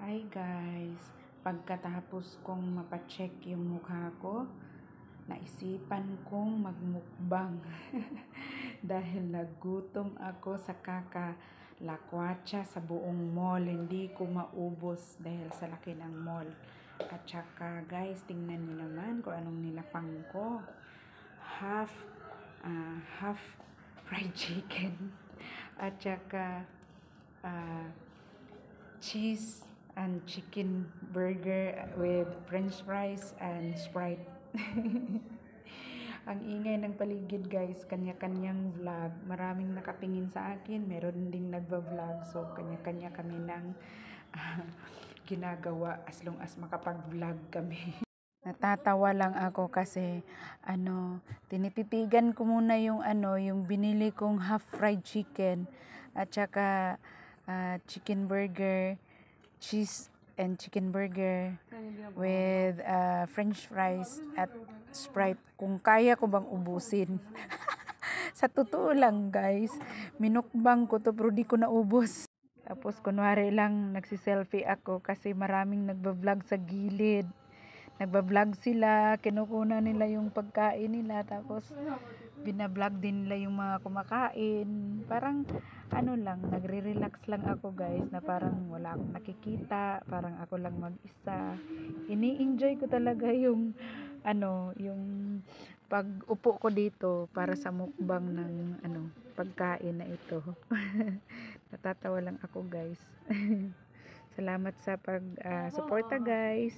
Hi guys, pagkatapos kong mapacheck yung mukha ko, naisipan kong magmukbang dahil nagutom ako sa kakalakwatsa sa buong mall. Hindi ko maubos dahil sa laki ng mall. At saka guys, tingnan niyo naman kung anong nilapang ko. Half fried chicken at saka cheese and chicken burger with french fries and Sprite. Ang ingay ng paligid guys, kanya-kanyang vlog. Maraming nakatingin sa akin, meron ding nagba-vlog. So kanya-kanya kami ng ginagawa as long as makapag-vlog kami. Natatawa lang ako kasi tinititigan ko muna yung binili kong half fried chicken at saka chicken burger, cheese and chicken burger with french fries at Sprite. Kung kaya ko bang ubusin. Sa totoo lang guys, minukbang ko to pero di ko naubos. Tapos kunwari lang nagsiselfie ako kasi maraming nagba-vlog sa gilid. Nagba-vlog sila, kinukuna nila yung pagkain nila, tapos binablog din nila yung mga kumakain. Parang lang, nagre-relax lang ako guys, na parang wala akong nakikita, parang ako lang mag-isa. Ini-enjoy ko talaga yung yung pag-upo ko dito para sa mukbang ng pagkain na ito. Natatawa lang ako guys. Salamat sa pag suporta guys.